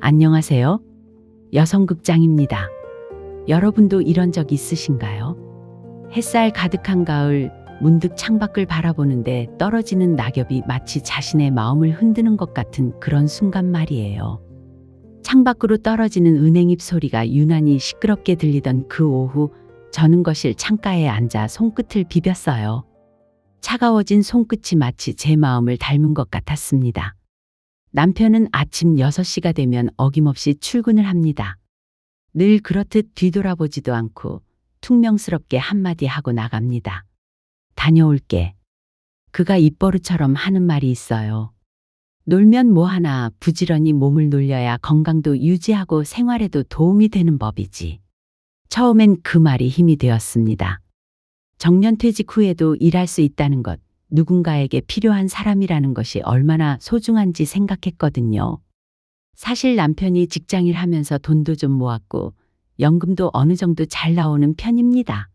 안녕하세요. 여성극장입니다. 여러분도 이런 적 있으신가요? 햇살 가득한 가을, 문득 창밖을 바라보는데 떨어지는 낙엽이 마치 자신의 마음을 흔드는 것 같은 그런 순간 말이에요. 창밖으로 떨어지는 은행잎 소리가 유난히 시끄럽게 들리던 그 오후, 저는 거실 창가에 앉아 손끝을 비볐어요. 차가워진 손끝이 마치 제 마음을 닮은 것 같았습니다. 남편은 아침 6시가 되면 어김없이 출근을 합니다. 늘 그렇듯 뒤돌아보지도 않고 퉁명스럽게 한마디 하고 나갑니다. 다녀올게. 그가 입버릇처럼 하는 말이 있어요. 놀면 뭐하나 부지런히 몸을 놀려야 건강도 유지하고 생활에도 도움이 되는 법이지. 처음엔 그 말이 힘이 되었습니다. 정년퇴직 후에도 일할 수 있다는 것, 누군가에게 필요한 사람이라는 것이 얼마나 소중한지 생각했거든요. 사실 남편이 직장일 하면서 돈도 좀 모았고 연금도 어느 정도 잘 나오는 편입니다.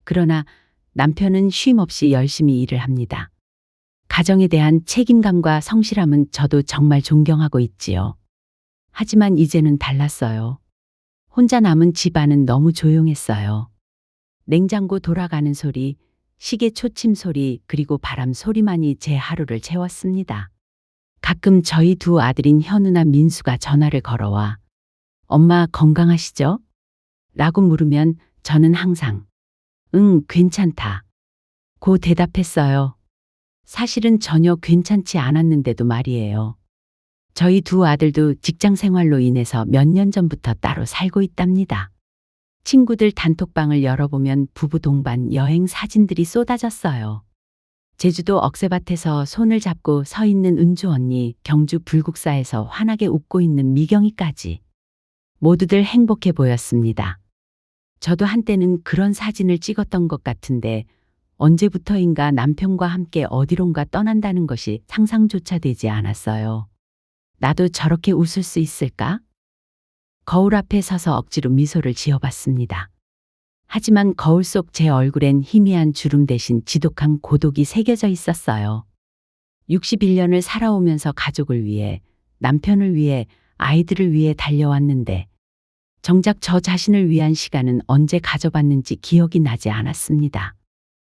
그러나 남편은 쉼 없이 열심히 일을 합니다. 가정에 대한 책임감과 성실함은 저도 정말 존경하고 있지요. 하지만 이제는 달랐어요. 혼자 남은 집안은 너무 조용했어요. 냉장고 돌아가는 소리, 시계 초침 소리, 그리고 바람 소리만이 제 하루를 채웠습니다. 가끔 저희 두 아들인 현우나 민수가 전화를 걸어와 엄마 건강하시죠? 라고 물으면 저는 항상 응, 괜찮다. 고 대답했어요. 사실은 전혀 괜찮지 않았는데도 말이에요. 저희 두 아들도 직장 생활로 인해서 몇 년 전부터 따로 살고 있답니다. 친구들 단톡방을 열어보면 부부 동반 여행 사진들이 쏟아졌어요. 제주도 억새밭에서 손을 잡고 서 있는 은주 언니, 경주 불국사에서 환하게 웃고 있는 미경이까지. 모두들 행복해 보였습니다. 저도 한때는 그런 사진을 찍었던 것 같은데 언제부터인가 남편과 함께 어디론가 떠난다는 것이 상상조차 되지 않았어요. 나도 저렇게 웃을 수 있을까? 거울 앞에 서서 억지로 미소를 지어봤습니다. 하지만 거울 속 제 얼굴엔 희미한 주름 대신 지독한 고독이 새겨져 있었어요. 61년을 살아오면서 가족을 위해, 남편을 위해, 아이들을 위해 달려왔는데 정작 저 자신을 위한 시간은 언제 가져봤는지 기억이 나지 않았습니다.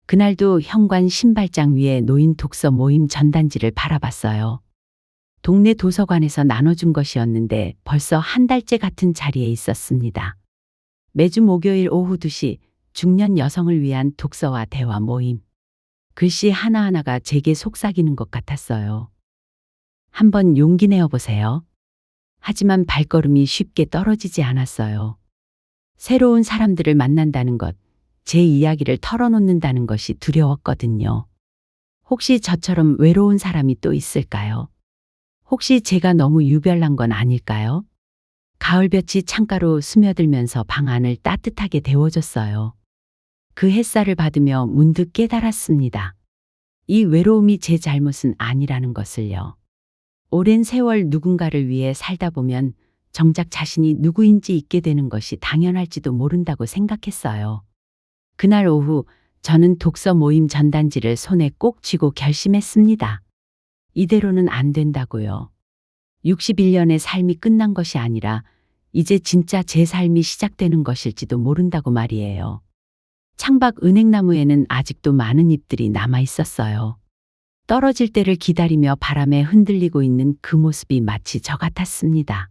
그날도 현관 신발장 위에 놓인 독서 모임 전단지를 바라봤어요. 동네 도서관에서 나눠준 것이었는데 벌써 한 달째 같은 자리에 있었습니다. 매주 목요일 오후 2시 중년 여성을 위한 독서와 대화 모임. 글씨 하나하나가 제게 속삭이는 것 같았어요. 한번 용기 내어보세요. 하지만 발걸음이 쉽게 떨어지지 않았어요. 새로운 사람들을 만난다는 것, 제 이야기를 털어놓는다는 것이 두려웠거든요. 혹시 저처럼 외로운 사람이 또 있을까요? 혹시 제가 너무 유별난 건 아닐까요? 가을볕이 창가로 스며들면서 방 안을 따뜻하게 데워줬어요. 그 햇살을 받으며 문득 깨달았습니다. 이 외로움이 제 잘못은 아니라는 것을요. 오랜 세월 누군가를 위해 살다 보면 정작 자신이 누구인지 잊게 되는 것이 당연할지도 모른다고 생각했어요. 그날 오후 저는 독서 모임 전단지를 손에 꼭 쥐고 결심했습니다. 이대로는 안 된다고요. 61년의 삶이 끝난 것이 아니라 이제 진짜 제 삶이 시작되는 것일지도 모른다고 말이에요. 창밖 은행나무에는 아직도 많은 잎들이 남아 있었어요. 떨어질 때를 기다리며 바람에 흔들리고 있는 그 모습이 마치 저 같았습니다.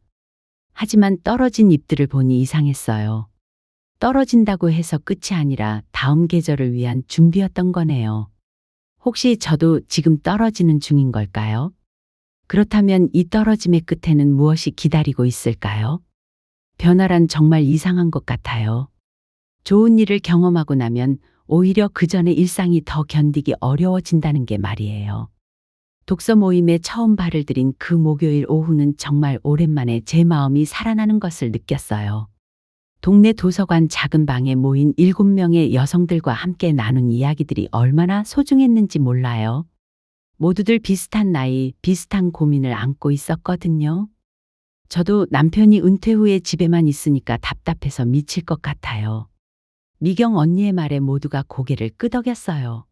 하지만 떨어진 잎들을 보니 이상했어요. 떨어진다고 해서 끝이 아니라 다음 계절을 위한 준비였던 거네요. 혹시 저도 지금 떨어지는 중인 걸까요? 그렇다면 이 떨어짐의 끝에는 무엇이 기다리고 있을까요? 변화란 정말 이상한 것 같아요. 좋은 일을 경험하고 나면 오히려 그 전의 일상이 더 견디기 어려워진다는 게 말이에요. 독서 모임에 처음 발을 들인 그 목요일 오후는 정말 오랜만에 제 마음이 살아나는 것을 느꼈어요. 동네 도서관 작은 방에 모인 7명의 여성들과 함께 나눈 이야기들이 얼마나 소중했는지 몰라요. 모두들 비슷한 나이, 비슷한 고민을 안고 있었거든요. 저도 남편이 은퇴 후에 집에만 있으니까 답답해서 미칠 것 같아요. 미경 언니의 말에 모두가 고개를 끄덕였어요.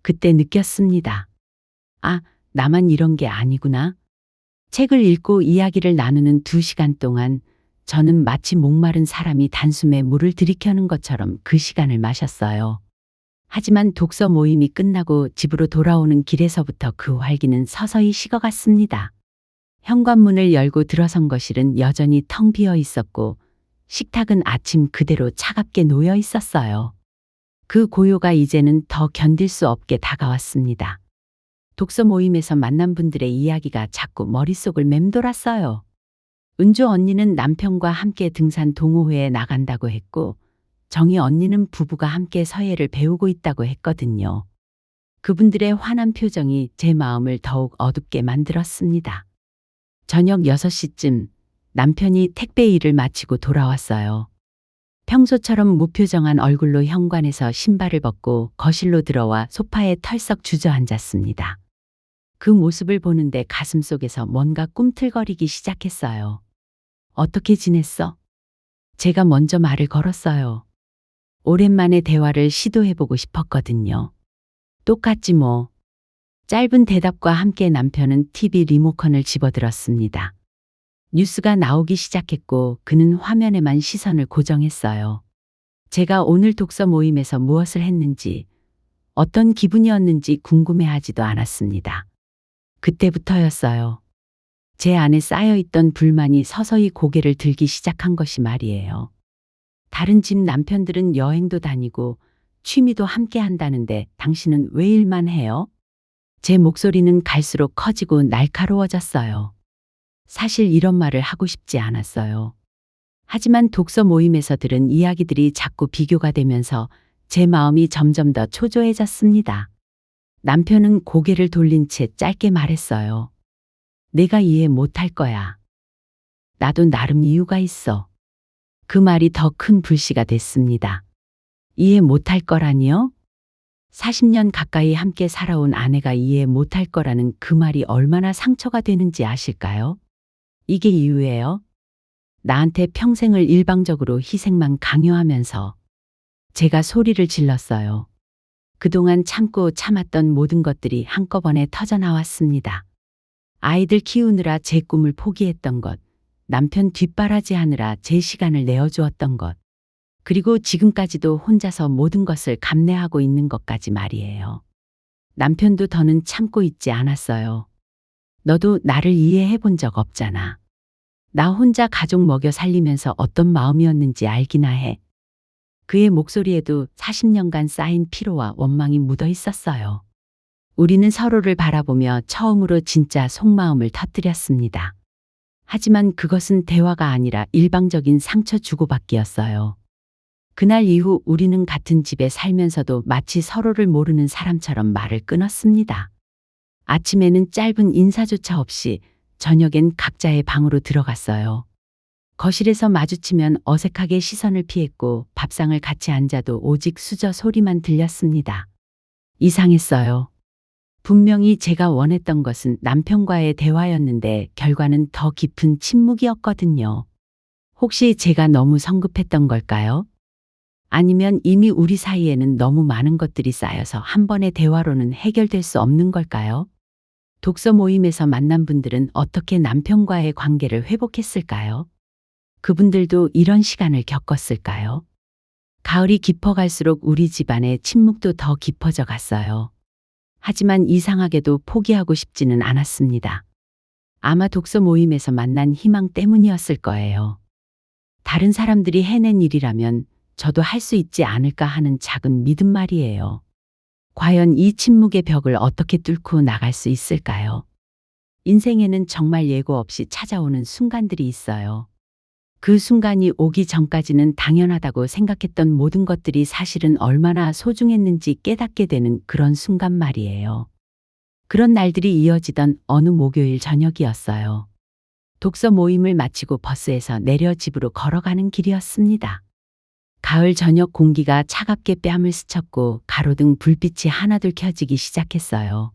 그때 느꼈습니다. 아, 나만 이런 게 아니구나. 책을 읽고 이야기를 나누는 2시간 동안 저는 마치 목마른 사람이 단숨에 물을 들이켜는 것처럼 그 시간을 마셨어요. 하지만 독서 모임이 끝나고 집으로 돌아오는 길에서부터 그 활기는 서서히 식어갔습니다. 현관문을 열고 들어선 거실은 여전히 텅 비어 있었고 식탁은 아침 그대로 차갑게 놓여 있었어요. 그 고요가 이제는 더 견딜 수 없게 다가왔습니다. 독서 모임에서 만난 분들의 이야기가 자꾸 머릿속을 맴돌았어요. 은주 언니는 남편과 함께 등산 동호회에 나간다고 했고, 정희 언니는 부부가 함께 서예를 배우고 있다고 했거든요. 그분들의 환한 표정이 제 마음을 더욱 어둡게 만들었습니다. 저녁 6시쯤 남편이 택배 일을 마치고 돌아왔어요. 평소처럼 무표정한 얼굴로 현관에서 신발을 벗고 거실로 들어와 소파에 털썩 주저앉았습니다. 그 모습을 보는데 가슴속에서 뭔가 꿈틀거리기 시작했어요. 어떻게 지냈어? 제가 먼저 말을 걸었어요. 오랜만에 대화를 시도해보고 싶었거든요. 똑같지 뭐. 짧은 대답과 함께 남편은 TV 리모컨을 집어들었습니다. 뉴스가 나오기 시작했고 그는 화면에만 시선을 고정했어요. 제가 오늘 독서 모임에서 무엇을 했는지, 어떤 기분이었는지 궁금해하지도 않았습니다. 그때부터였어요. 제 안에 쌓여있던 불만이 서서히 고개를 들기 시작한 것이 말이에요. 다른 집 남편들은 여행도 다니고 취미도 함께 한다는데 당신은 왜 일만 해요? 제 목소리는 갈수록 커지고 날카로워졌어요. 사실 이런 말을 하고 싶지 않았어요. 하지만 독서 모임에서 들은 이야기들이 자꾸 비교가 되면서 제 마음이 점점 더 초조해졌습니다. 남편은 고개를 돌린 채 짧게 말했어요. 내가 이해 못할 거야. 나도 나름 이유가 있어. 그 말이 더 큰 불씨가 됐습니다. 이해 못할 거라니요? 40년 가까이 함께 살아온 아내가 이해 못할 거라는 그 말이 얼마나 상처가 되는지 아실까요? 이게 이유예요. 나한테 평생을 일방적으로 희생만 강요하면서 제가 소리를 질렀어요. 그동안 참고 참았던 모든 것들이 한꺼번에 터져나왔습니다. 아이들 키우느라 제 꿈을 포기했던 것, 남편 뒷바라지하느라 제 시간을 내어주었던 것, 그리고 지금까지도 혼자서 모든 것을 감내하고 있는 것까지 말이에요. 남편도 더는 참고 있지 않았어요. 너도 나를 이해해 본 적 없잖아. 나 혼자 가족 먹여 살리면서 어떤 마음이었는지 알기나 해. 그의 목소리에도 40년간 쌓인 피로와 원망이 묻어 있었어요. 우리는 서로를 바라보며 처음으로 진짜 속마음을 터뜨렸습니다. 하지만 그것은 대화가 아니라 일방적인 상처 주고받기였어요. 그날 이후 우리는 같은 집에 살면서도 마치 서로를 모르는 사람처럼 말을 끊었습니다. 아침에는 짧은 인사조차 없이 저녁엔 각자의 방으로 들어갔어요. 거실에서 마주치면 어색하게 시선을 피했고 밥상을 같이 앉아도 오직 수저 소리만 들렸습니다. 이상했어요. 분명히 제가 원했던 것은 남편과의 대화였는데 결과는 더 깊은 침묵이었거든요. 혹시 제가 너무 성급했던 걸까요? 아니면 이미 우리 사이에는 너무 많은 것들이 쌓여서 한 번의 대화로는 해결될 수 없는 걸까요? 독서 모임에서 만난 분들은 어떻게 남편과의 관계를 회복했을까요? 그분들도 이런 시간을 겪었을까요? 가을이 깊어갈수록 우리 집안의 침묵도 더 깊어져 갔어요. 하지만 이상하게도 포기하고 싶지는 않았습니다. 아마 독서 모임에서 만난 희망 때문이었을 거예요. 다른 사람들이 해낸 일이라면 저도 할 수 있지 않을까 하는 작은 믿음 말이에요. 과연 이 침묵의 벽을 어떻게 뚫고 나갈 수 있을까요? 인생에는 정말 예고 없이 찾아오는 순간들이 있어요. 그 순간이 오기 전까지는 당연하다고 생각했던 모든 것들이 사실은 얼마나 소중했는지 깨닫게 되는 그런 순간 말이에요. 그런 날들이 이어지던 어느 목요일 저녁이었어요. 독서 모임을 마치고 버스에서 내려 집으로 걸어가는 길이었습니다. 가을 저녁 공기가 차갑게 뺨을 스쳤고 가로등 불빛이 하나둘 켜지기 시작했어요.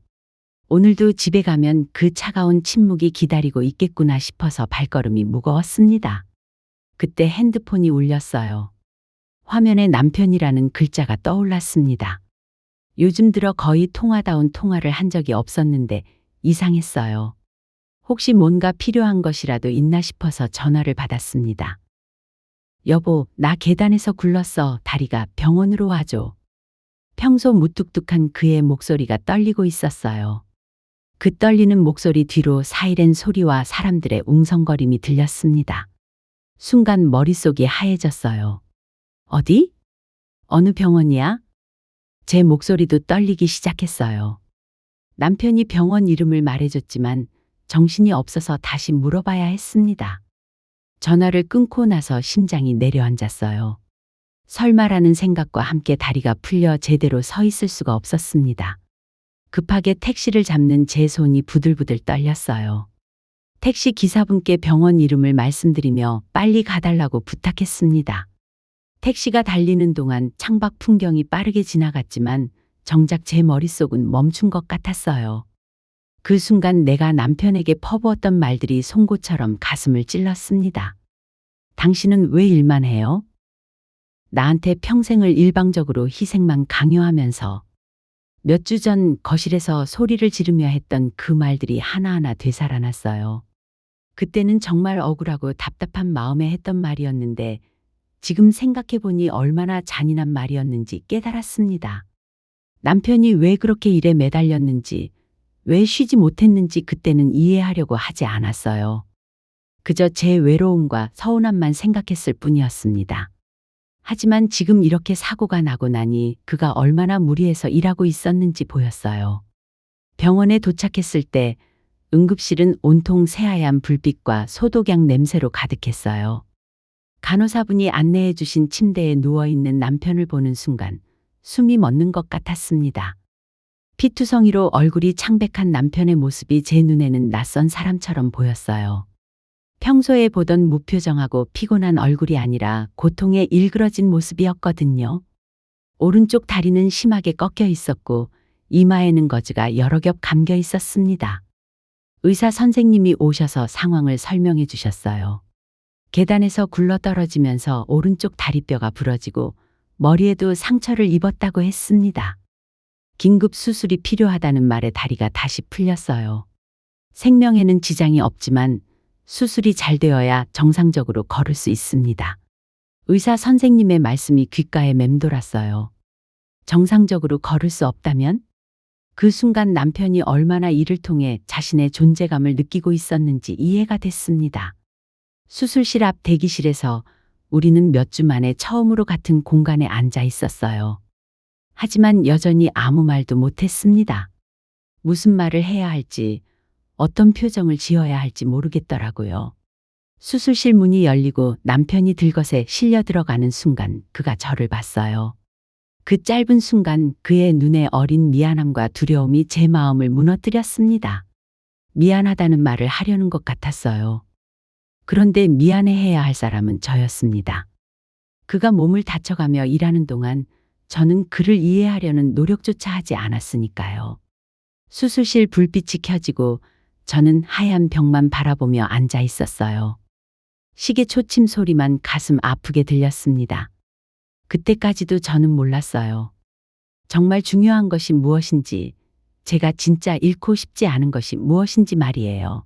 오늘도 집에 가면 그 차가운 침묵이 기다리고 있겠구나 싶어서 발걸음이 무거웠습니다. 그때 핸드폰이 울렸어요. 화면에 남편이라는 글자가 떠올랐습니다. 요즘 들어 거의 통화다운 통화를 한 적이 없었는데 이상했어요. 혹시 뭔가 필요한 것이라도 있나 싶어서 전화를 받았습니다. 여보, 나 계단에서 굴렀어. 다리가 병원으로 와줘. 평소 무뚝뚝한 그의 목소리가 떨리고 있었어요. 그 떨리는 목소리 뒤로 사이렌 소리와 사람들의 웅성거림이 들렸습니다. 순간 머릿속이 하얘졌어요. 어디? 어느 병원이야? 제 목소리도 떨리기 시작했어요. 남편이 병원 이름을 말해줬지만 정신이 없어서 다시 물어봐야 했습니다. 전화를 끊고 나서 심장이 내려앉았어요. 설마라는 생각과 함께 다리가 풀려 제대로 서 있을 수가 없었습니다. 급하게 택시를 잡는 제 손이 부들부들 떨렸어요. 택시 기사분께 병원 이름을 말씀드리며 빨리 가달라고 부탁했습니다. 택시가 달리는 동안 창밖 풍경이 빠르게 지나갔지만 정작 제 머릿속은 멈춘 것 같았어요. 그 순간 내가 남편에게 퍼부었던 말들이 송곳처럼 가슴을 찔렀습니다. 당신은 왜 일만 해요? 나한테 평생을 일방적으로 희생만 강요하면서. 몇 주 전 거실에서 소리를 지르며 했던 그 말들이 하나하나 되살아났어요. 그때는 정말 억울하고 답답한 마음에 했던 말이었는데 지금 생각해보니 얼마나 잔인한 말이었는지 깨달았습니다. 남편이 왜 그렇게 일에 매달렸는지, 왜 쉬지 못했는지 그때는 이해하려고 하지 않았어요. 그저 제 외로움과 서운함만 생각했을 뿐이었습니다. 하지만 지금 이렇게 사고가 나고 나니 그가 얼마나 무리해서 일하고 있었는지 보였어요. 병원에 도착했을 때 응급실은 온통 새하얀 불빛과 소독약 냄새로 가득했어요. 간호사분이 안내해 주신 침대에 누워있는 남편을 보는 순간 숨이 멎는 것 같았습니다. 피투성이로 얼굴이 창백한 남편의 모습이 제 눈에는 낯선 사람처럼 보였어요. 평소에 보던 무표정하고 피곤한 얼굴이 아니라 고통에 일그러진 모습이었거든요. 오른쪽 다리는 심하게 꺾여 있었고 이마에는 거즈가 여러 겹 감겨 있었습니다. 의사 선생님이 오셔서 상황을 설명해 주셨어요. 계단에서 굴러 떨어지면서 오른쪽 다리뼈가 부러지고 머리에도 상처를 입었다고 했습니다. 긴급 수술이 필요하다는 말에 다리가 다시 풀렸어요. 생명에는 지장이 없지만 수술이 잘 되어야 정상적으로 걸을 수 있습니다. 의사 선생님의 말씀이 귓가에 맴돌았어요. 정상적으로 걸을 수 없다면? 그 순간 남편이 얼마나 이를 통해 자신의 존재감을 느끼고 있었는지 이해가 됐습니다. 수술실 앞 대기실에서 우리는 몇 주 만에 처음으로 같은 공간에 앉아 있었어요. 하지만 여전히 아무 말도 못했습니다. 무슨 말을 해야 할지, 어떤 표정을 지어야 할지 모르겠더라고요. 수술실 문이 열리고 남편이 들것에 실려 들어가는 순간 그가 저를 봤어요. 그 짧은 순간 그의 눈에 어린 미안함과 두려움이 제 마음을 무너뜨렸습니다. 미안하다는 말을 하려는 것 같았어요. 그런데 미안해해야 할 사람은 저였습니다. 그가 몸을 다쳐가며 일하는 동안 저는 그를 이해하려는 노력조차 하지 않았으니까요. 수술실 불빛이 켜지고 저는 하얀 벽만 바라보며 앉아 있었어요. 시계 초침 소리만 가슴 아프게 들렸습니다. 그때까지도 저는 몰랐어요. 정말 중요한 것이 무엇인지, 제가 진짜 잃고 싶지 않은 것이 무엇인지 말이에요.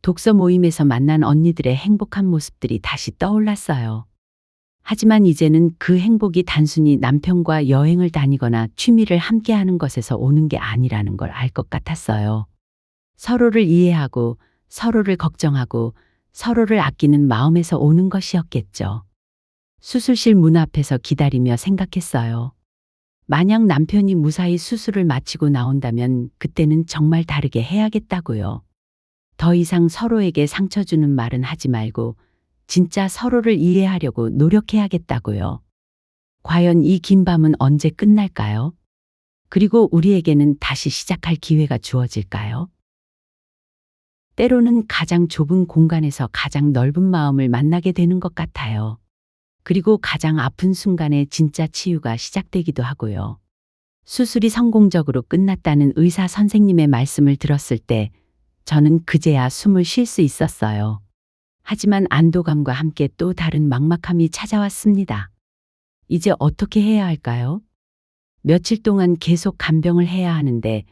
독서 모임에서 만난 언니들의 행복한 모습들이 다시 떠올랐어요. 하지만 이제는 그 행복이 단순히 남편과 여행을 다니거나 취미를 함께하는 것에서 오는 게 아니라는 걸 알 것 같았어요. 서로를 이해하고 서로를 걱정하고 서로를 아끼는 마음에서 오는 것이었겠죠. 수술실 문 앞에서 기다리며 생각했어요. 만약 남편이 무사히 수술을 마치고 나온다면 그때는 정말 다르게 해야겠다고요. 더 이상 서로에게 상처 주는 말은 하지 말고 진짜 서로를 이해하려고 노력해야겠다고요. 과연 이 긴 밤은 언제 끝날까요? 그리고 우리에게는 다시 시작할 기회가 주어질까요? 때로는 가장 좁은 공간에서 가장 넓은 마음을 만나게 되는 것 같아요. 그리고 가장 아픈 순간에 진짜 치유가 시작되기도 하고요. 수술이 성공적으로 끝났다는 의사 선생님의 말씀을 들었을 때 저는 그제야 숨을 쉴 수 있었어요. 하지만 안도감과 함께 또 다른 막막함이 찾아왔습니다. 이제 어떻게 해야 할까요? 며칠 동안 계속 간병을 해야 하는데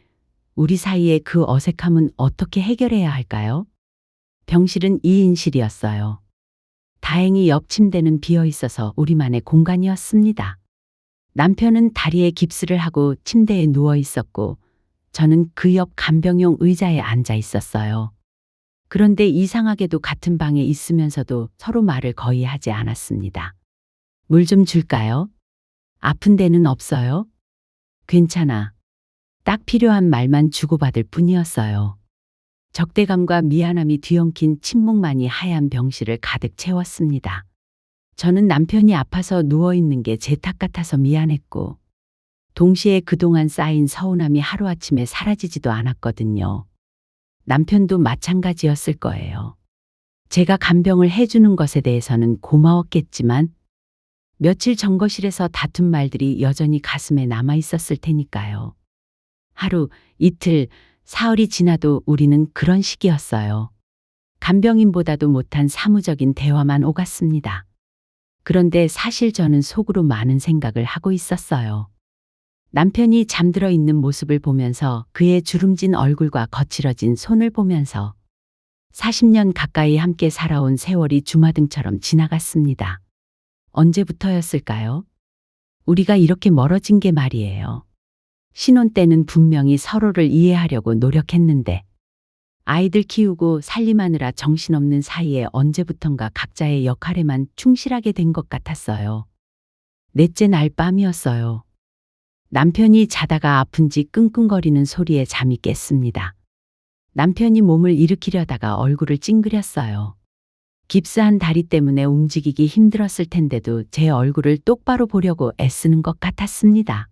우리 사이의 그 어색함은 어떻게 해결해야 할까요? 병실은 2인실이었어요. 다행히 옆 침대는 비어 있어서 우리만의 공간이었습니다. 남편은 다리에 깁스를 하고 침대에 누워 있었고 저는 그 옆 간병용 의자에 앉아 있었어요. 그런데 이상하게도 같은 방에 있으면서도 서로 말을 거의 하지 않았습니다. 물 좀 줄까요? 아픈 데는 없어요? 괜찮아. 딱 필요한 말만 주고받을 뿐이었어요. 적대감과 미안함이 뒤엉킨 침묵만이 하얀 병실을 가득 채웠습니다. 저는 남편이 아파서 누워있는 게 제 탓 같아서 미안했고, 동시에 그동안 쌓인 서운함이 하루아침에 사라지지도 않았거든요. 남편도 마찬가지였을 거예요. 제가 간병을 해주는 것에 대해서는 고마웠겠지만, 며칠 전거실에서 다툰 말들이 여전히 가슴에 남아 있었을 테니까요. 하루, 이틀, 사흘이 지나도 우리는 그런 식이었어요. 간병인보다도 못한 사무적인 대화만 오갔습니다. 그런데 사실 저는 속으로 많은 생각을 하고 있었어요. 남편이 잠들어 있는 모습을 보면서 그의 주름진 얼굴과 거칠어진 손을 보면서 40년 가까이 함께 살아온 세월이 주마등처럼 지나갔습니다. 언제부터였을까요? 우리가 이렇게 멀어진 게 말이에요. 신혼 때는 분명히 서로를 이해하려고 노력했는데 아이들 키우고 살림하느라 정신없는 사이에 언제부턴가 각자의 역할에만 충실하게 된 것 같았어요. 넷째 날 밤이었어요. 남편이 자다가 아픈지 끙끙거리는 소리에 잠이 깼습니다. 남편이 몸을 일으키려다가 얼굴을 찡그렸어요. 깁스한 다리 때문에 움직이기 힘들었을 텐데도 제 얼굴을 똑바로 보려고 애쓰는 것 같았습니다.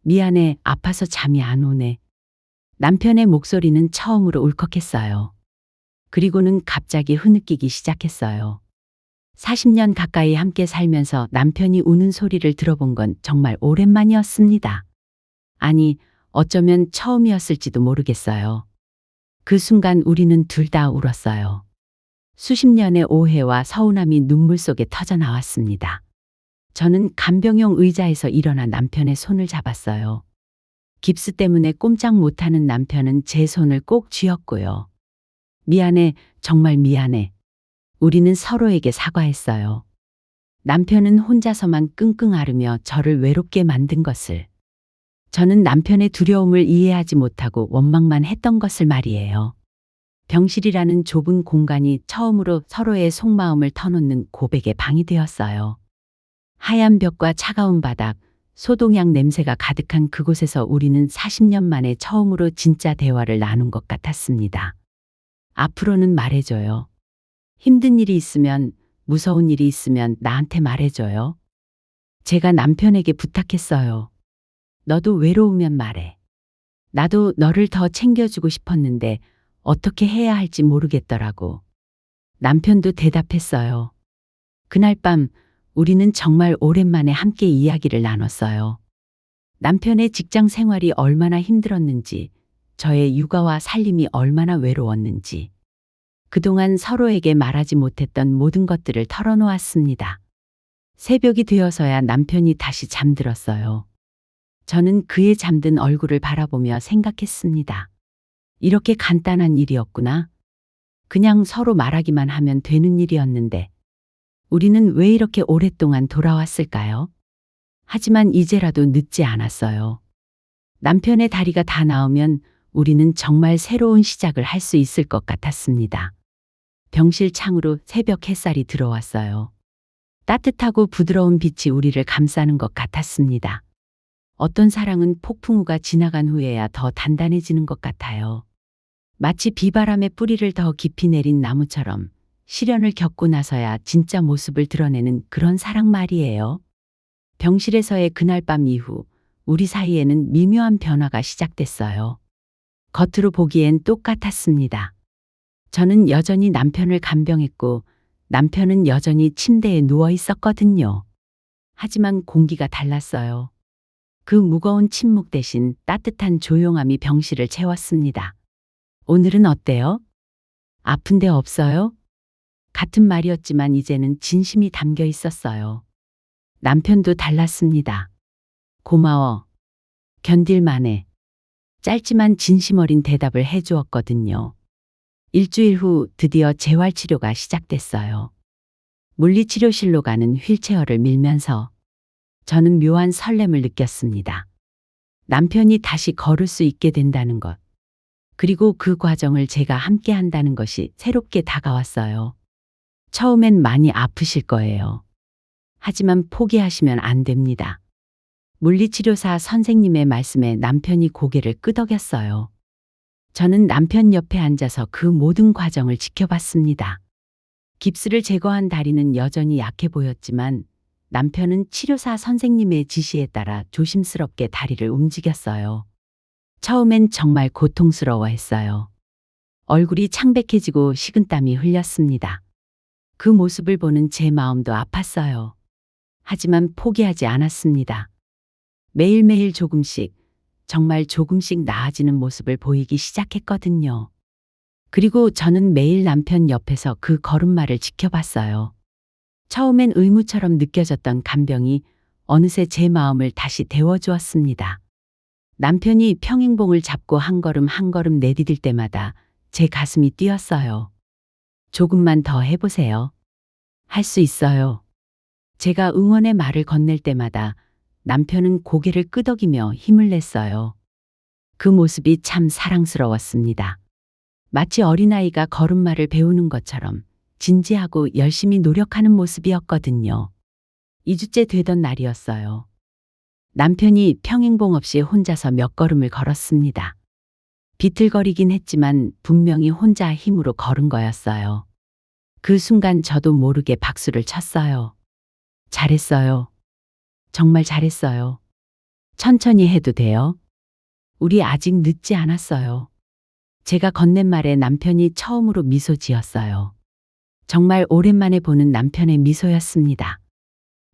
미안해, 아파서 잠이 안 오네. 남편의 목소리는 처음으로 울컥했어요. 그리고는 갑자기 흐느끼기 시작했어요. 40년 가까이 함께 살면서 남편이 우는 소리를 들어본 건 정말 오랜만이었습니다. 아니, 어쩌면 처음이었을지도 모르겠어요. 그 순간 우리는 둘 다 울었어요. 수십 년의 오해와 서운함이 눈물 속에 터져 나왔습니다. 저는 간병용 의자에서 일어나 남편의 손을 잡았어요. 깁스 때문에 꼼짝 못하는 남편은 제 손을 꼭 쥐었고요. 미안해, 정말 미안해. 우리는 서로에게 사과했어요. 남편은 혼자서만 끙끙 앓으며 저를 외롭게 만든 것을. 저는 남편의 두려움을 이해하지 못하고 원망만 했던 것을 말이에요. 병실이라는 좁은 공간이 처음으로 서로의 속마음을 터놓는 고백의 방이 되었어요. 하얀 벽과 차가운 바닥, 소독약 냄새가 가득한 그곳에서 우리는 40년 만에 처음으로 진짜 대화를 나눈 것 같았습니다. 앞으로는 말해줘요. 힘든 일이 있으면, 무서운 일이 있으면 나한테 말해줘요. 제가 남편에게 부탁했어요. 너도 외로우면 말해. 나도 너를 더 챙겨주고 싶었는데 어떻게 해야 할지 모르겠더라고. 남편도 대답했어요. 그날 밤 우리는 정말 오랜만에 함께 이야기를 나눴어요. 남편의 직장 생활이 얼마나 힘들었는지, 저의 육아와 살림이 얼마나 외로웠는지, 그동안 서로에게 말하지 못했던 모든 것들을 털어놓았습니다. 새벽이 되어서야 남편이 다시 잠들었어요. 저는 그의 잠든 얼굴을 바라보며 생각했습니다. 이렇게 간단한 일이었구나. 그냥 서로 말하기만 하면 되는 일이었는데 우리는 왜 이렇게 오랫동안 돌아왔을까요? 하지만 이제라도 늦지 않았어요. 남편의 다리가 다 나으면 우리는 정말 새로운 시작을 할 수 있을 것 같았습니다. 병실 창으로 새벽 햇살이 들어왔어요. 따뜻하고 부드러운 빛이 우리를 감싸는 것 같았습니다. 어떤 사랑은 폭풍우가 지나간 후에야 더 단단해지는 것 같아요. 마치 비바람의 뿌리를 더 깊이 내린 나무처럼 시련을 겪고 나서야 진짜 모습을 드러내는 그런 사랑 말이에요. 병실에서의 그날 밤 이후 우리 사이에는 미묘한 변화가 시작됐어요. 겉으로 보기엔 똑같았습니다. 저는 여전히 남편을 간병했고 남편은 여전히 침대에 누워 있었거든요. 하지만 공기가 달랐어요. 그 무거운 침묵 대신 따뜻한 조용함이 병실을 채웠습니다. 오늘은 어때요? 아픈 데 없어요? 같은 말이었지만 이제는 진심이 담겨 있었어요. 남편도 달랐습니다. 고마워. 견딜만해. 짧지만 진심 어린 대답을 해주었거든요. 일주일 후 드디어 재활치료가 시작됐어요. 물리치료실로 가는 휠체어를 밀면서 저는 묘한 설렘을 느꼈습니다. 남편이 다시 걸을 수 있게 된다는 것. 그리고 그 과정을 제가 함께 한다는 것이 새롭게 다가왔어요. 처음엔 많이 아프실 거예요. 하지만 포기하시면 안 됩니다. 물리치료사 선생님의 말씀에 남편이 고개를 끄덕였어요. 저는 남편 옆에 앉아서 그 모든 과정을 지켜봤습니다. 깁스를 제거한 다리는 여전히 약해 보였지만 남편은 치료사 선생님의 지시에 따라 조심스럽게 다리를 움직였어요. 처음엔 정말 고통스러워했어요. 얼굴이 창백해지고 식은땀이 흘렸습니다. 그 모습을 보는 제 마음도 아팠어요. 하지만 포기하지 않았습니다. 매일매일 조금씩, 정말 조금씩 나아지는 모습을 보이기 시작했거든요. 그리고 저는 매일 남편 옆에서 그 걸음마를 지켜봤어요. 처음엔 의무처럼 느껴졌던 간병이 어느새 제 마음을 다시 데워주었습니다. 남편이 평행봉을 잡고 한 걸음 한 걸음 내디딜 때마다 제 가슴이 뛰었어요. 조금만 더 해보세요. 할 수 있어요. 제가 응원의 말을 건넬 때마다 남편은 고개를 끄덕이며 힘을 냈어요. 그 모습이 참 사랑스러웠습니다. 마치 어린아이가 걸음마를 배우는 것처럼 진지하고 열심히 노력하는 모습이었거든요. 2주째 되던 날이었어요. 남편이 평행봉 없이 혼자서 몇 걸음을 걸었습니다. 비틀거리긴 했지만 분명히 혼자 힘으로 걸은 거였어요. 그 순간 저도 모르게 박수를 쳤어요. 잘했어요. 정말 잘했어요. 천천히 해도 돼요? 우리 아직 늦지 않았어요. 제가 건넨 말에 남편이 처음으로 미소 지었어요. 정말 오랜만에 보는 남편의 미소였습니다.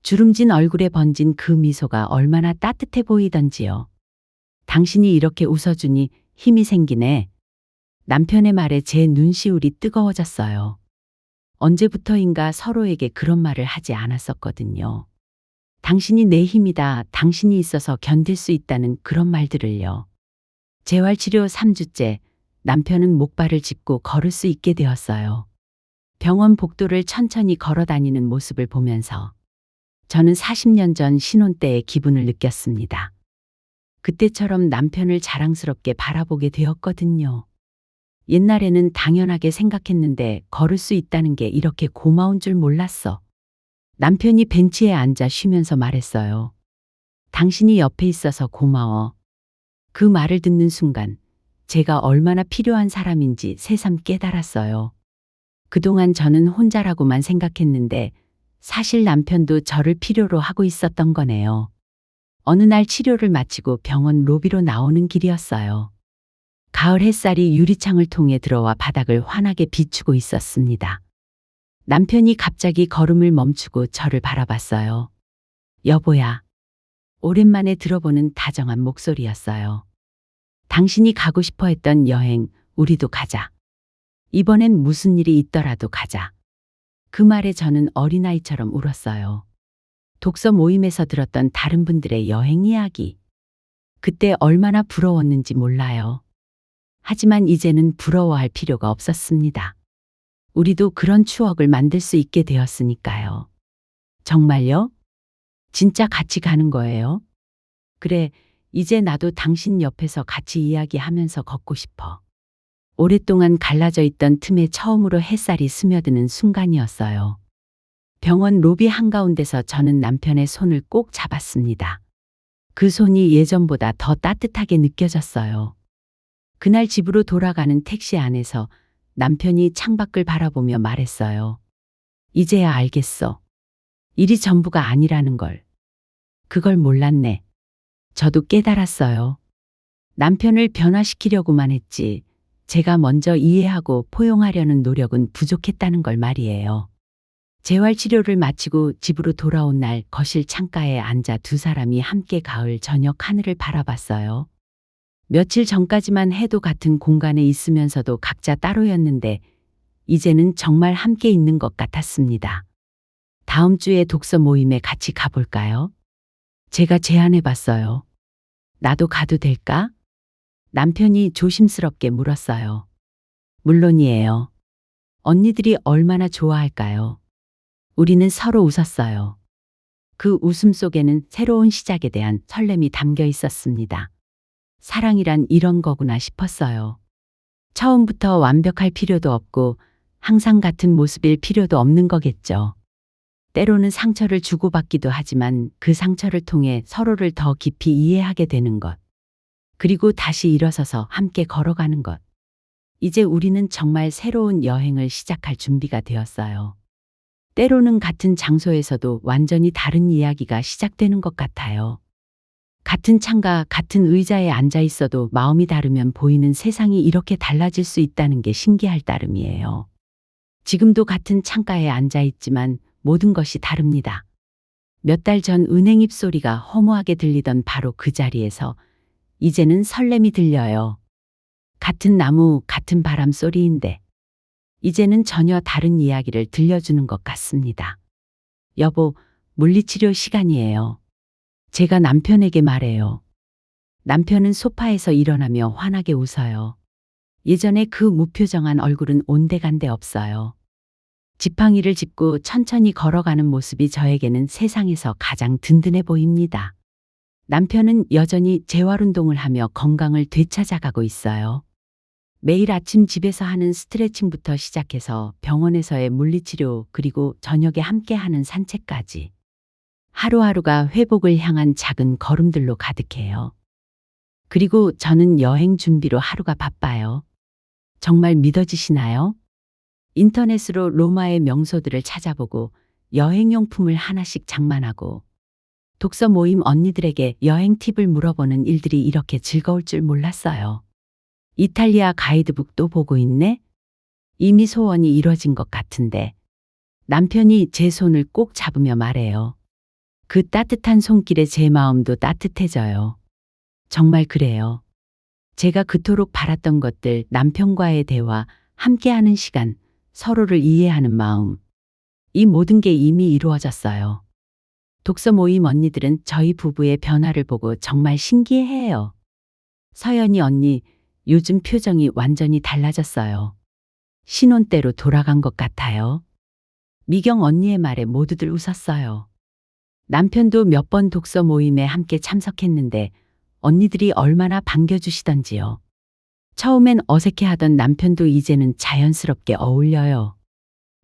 주름진 얼굴에 번진 그 미소가 얼마나 따뜻해 보이던지요. 당신이 이렇게 웃어주니 힘이 생기네. 남편의 말에 제 눈시울이 뜨거워졌어요. 언제부터인가 서로에게 그런 말을 하지 않았었거든요. 당신이 내 힘이다, 당신이 있어서 견딜 수 있다는 그런 말들을요. 재활치료 3주째 남편은 목발을 짚고 걸을 수 있게 되었어요. 병원 복도를 천천히 걸어 다니는 모습을 보면서 저는 40년 전 신혼 때의 기분을 느꼈습니다. 그때처럼 남편을 자랑스럽게 바라보게 되었거든요. 옛날에는 당연하게 생각했는데 걸을 수 있다는 게 이렇게 고마운 줄 몰랐어. 남편이 벤치에 앉아 쉬면서 말했어요. 당신이 옆에 있어서 고마워. 그 말을 듣는 순간 제가 얼마나 필요한 사람인지 새삼 깨달았어요. 그동안 저는 혼자라고만 생각했는데 사실 남편도 저를 필요로 하고 있었던 거네요. 어느 날 치료를 마치고 병원 로비로 나오는 길이었어요. 가을 햇살이 유리창을 통해 들어와 바닥을 환하게 비추고 있었습니다. 남편이 갑자기 걸음을 멈추고 저를 바라봤어요. 여보야. 오랜만에 들어보는 다정한 목소리였어요. 당신이 가고 싶어 했던 여행, 우리도 가자. 이번엔 무슨 일이 있더라도 가자. 그 말에 저는 어린아이처럼 울었어요. 독서 모임에서 들었던 다른 분들의 여행 이야기. 그때 얼마나 부러웠는지 몰라요. 하지만 이제는 부러워할 필요가 없었습니다. 우리도 그런 추억을 만들 수 있게 되었으니까요. 정말요? 진짜 같이 가는 거예요? 그래, 이제 나도 당신 옆에서 같이 이야기하면서 걷고 싶어. 오랫동안 갈라져 있던 틈에 처음으로 햇살이 스며드는 순간이었어요. 병원 로비 한가운데서 저는 남편의 손을 꼭 잡았습니다. 그 손이 예전보다 더 따뜻하게 느껴졌어요. 그날 집으로 돌아가는 택시 안에서 남편이 창밖을 바라보며 말했어요. 이제야 알겠어. 일이 전부가 아니라는 걸. 그걸 몰랐네. 저도 깨달았어요. 남편을 변화시키려고만 했지 제가 먼저 이해하고 포용하려는 노력은 부족했다는 걸 말이에요. 재활치료를 마치고 집으로 돌아온 날 거실 창가에 앉아 두 사람이 함께 가을 저녁 하늘을 바라봤어요. 며칠 전까지만 해도 같은 공간에 있으면서도 각자 따로였는데 이제는 정말 함께 있는 것 같았습니다. 다음 주에 독서 모임에 같이 가볼까요? 제가 제안해봤어요. 나도 가도 될까? 남편이 조심스럽게 물었어요. 물론이에요. 언니들이 얼마나 좋아할까요? 우리는 서로 웃었어요. 그 웃음 속에는 새로운 시작에 대한 설렘이 담겨 있었습니다. 사랑이란 이런 거구나 싶었어요. 처음부터 완벽할 필요도 없고 항상 같은 모습일 필요도 없는 거겠죠. 때로는 상처를 주고받기도 하지만 그 상처를 통해 서로를 더 깊이 이해하게 되는 것. 그리고 다시 일어서서 함께 걸어가는 것. 이제 우리는 정말 새로운 여행을 시작할 준비가 되었어요. 때로는 같은 장소에서도 완전히 다른 이야기가 시작되는 것 같아요. 같은 창가, 같은 의자에 앉아 있어도 마음이 다르면 보이는 세상이 이렇게 달라질 수 있다는 게 신기할 따름이에요. 지금도 같은 창가에 앉아 있지만 모든 것이 다릅니다. 몇 달 전 은행 입소리가 허무하게 들리던 바로 그 자리에서 이제는 설렘이 들려요. 같은 나무, 같은 바람 소리인데 이제는 전혀 다른 이야기를 들려주는 것 같습니다. 여보, 물리치료 시간이에요. 제가 남편에게 말해요. 남편은 소파에서 일어나며 환하게 웃어요. 예전에 그 무표정한 얼굴은 온데간데 없어요. 지팡이를 짚고 천천히 걸어가는 모습이 저에게는 세상에서 가장 든든해 보입니다. 남편은 여전히 재활 운동을 하며 건강을 되찾아가고 있어요. 매일 아침 집에서 하는 스트레칭부터 시작해서 병원에서의 물리치료 그리고 저녁에 함께하는 산책까지. 하루하루가 회복을 향한 작은 걸음들로 가득해요. 그리고 저는 여행 준비로 하루가 바빠요. 정말 믿어지시나요? 인터넷으로 로마의 명소들을 찾아보고 여행용품을 하나씩 장만하고 독서 모임 언니들에게 여행 팁을 물어보는 일들이 이렇게 즐거울 줄 몰랐어요. 이탈리아 가이드북도 보고 있네? 이미 소원이 이뤄진 것 같은데. 남편이 제 손을 꼭 잡으며 말해요. 그 따뜻한 손길에 제 마음도 따뜻해져요. 정말 그래요. 제가 그토록 바랐던 것들, 남편과의 대화, 함께하는 시간, 서로를 이해하는 마음. 이 모든 게 이미 이루어졌어요. 독서 모임 언니들은 저희 부부의 변화를 보고 정말 신기해해요. 서연이 언니, 요즘 표정이 완전히 달라졌어요. 신혼 때로 돌아간 것 같아요. 미경 언니의 말에 모두들 웃었어요. 남편도 몇 번 독서 모임에 함께 참석했는데 언니들이 얼마나 반겨주시던지요. 처음엔 어색해하던 남편도 이제는 자연스럽게 어울려요.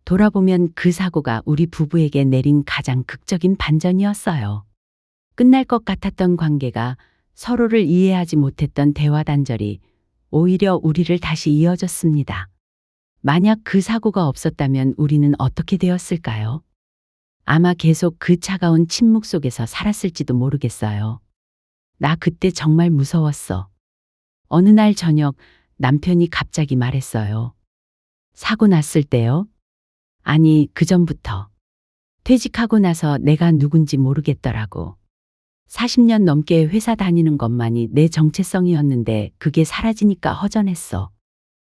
돌아보면 그 사고가 우리 부부에게 내린 가장 극적인 반전이었어요. 끝날 것 같았던 관계가 서로를 이해하지 못했던 대화 단절이 오히려 우리를 다시 이어줬습니다. 만약 그 사고가 없었다면 우리는 어떻게 되었을까요? 아마 계속 그 차가운 침묵 속에서 살았을지도 모르겠어요. 나 그때 정말 무서웠어. 어느 날 저녁 남편이 갑자기 말했어요. 사고 났을 때요? 아니, 그전부터. 퇴직하고 나서 내가 누군지 모르겠더라고. 40년 넘게 회사 다니는 것만이 내 정체성이었는데 그게 사라지니까 허전했어.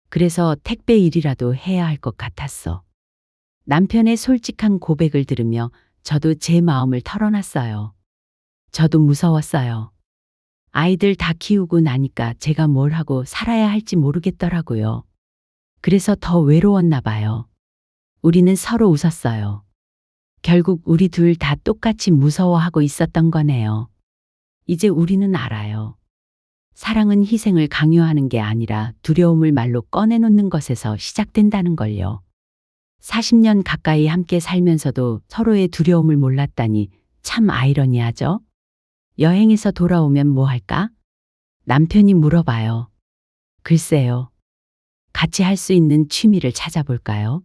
그래서 택배 일이라도 해야 할 것 같았어. 남편의 솔직한 고백을 들으며 저도 제 마음을 털어놨어요. 저도 무서웠어요. 아이들 다 키우고 나니까 제가 뭘 하고 살아야 할지 모르겠더라고요. 그래서 더 외로웠나 봐요. 우리는 서로 웃었어요. 결국 우리 둘 다 똑같이 무서워하고 있었던 거네요. 이제 우리는 알아요. 사랑은 희생을 강요하는 게 아니라 두려움을 말로 꺼내놓는 것에서 시작된다는 걸요. 40년 가까이 함께 살면서도 서로의 두려움을 몰랐다니 참 아이러니하죠? 여행에서 돌아오면 뭐 할까? 남편이 물어봐요. 글쎄요. 같이 할 수 있는 취미를 찾아볼까요?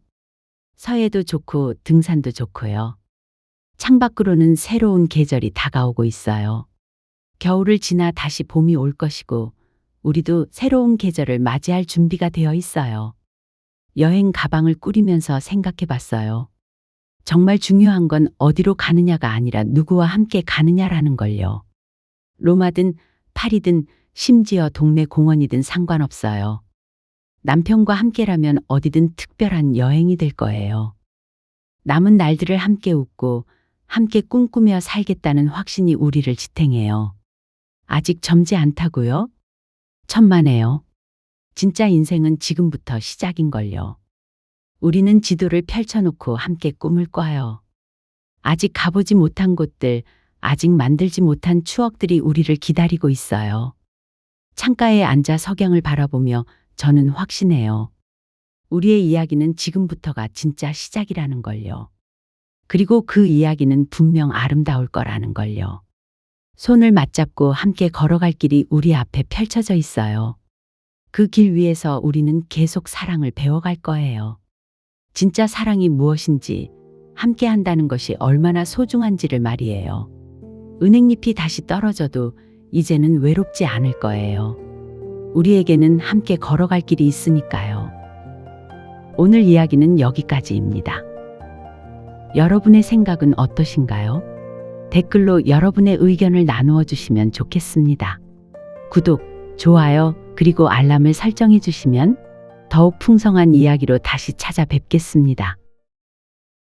서해도 좋고 등산도 좋고요. 창밖으로는 새로운 계절이 다가오고 있어요. 겨울을 지나 다시 봄이 올 것이고 우리도 새로운 계절을 맞이할 준비가 되어 있어요. 여행 가방을 꾸리면서 생각해 봤어요. 정말 중요한 건 어디로 가느냐가 아니라 누구와 함께 가느냐라는 걸요. 로마든 파리든 심지어 동네 공원이든 상관없어요. 남편과 함께라면 어디든 특별한 여행이 될 거예요. 남은 날들을 함께 웃고 함께 꿈꾸며 살겠다는 확신이 우리를 지탱해요. 아직 젊지 않다고요? 천만에요. 진짜 인생은 지금부터 시작인걸요. 우리는 지도를 펼쳐놓고 함께 꿈을 꿔요. 아직 가보지 못한 곳들, 아직 만들지 못한 추억들이 우리를 기다리고 있어요. 창가에 앉아 석양을 바라보며 저는 확신해요. 우리의 이야기는 지금부터가 진짜 시작이라는 걸요. 그리고 그 이야기는 분명 아름다울 거라는 걸요. 손을 맞잡고 함께 걸어갈 길이 우리 앞에 펼쳐져 있어요. 그 길 위에서 우리는 계속 사랑을 배워갈 거예요. 진짜 사랑이 무엇인지, 함께 한다는 것이 얼마나 소중한지를 말이에요. 은행잎이 다시 떨어져도 이제는 외롭지 않을 거예요. 우리에게는 함께 걸어갈 길이 있으니까요. 오늘 이야기는 여기까지입니다. 여러분의 생각은 어떠신가요? 댓글로 여러분의 의견을 나누어 주시면 좋겠습니다. 구독, 좋아요, 그리고 알람을 설정해 주시면 더욱 풍성한 이야기로 다시 찾아뵙겠습니다.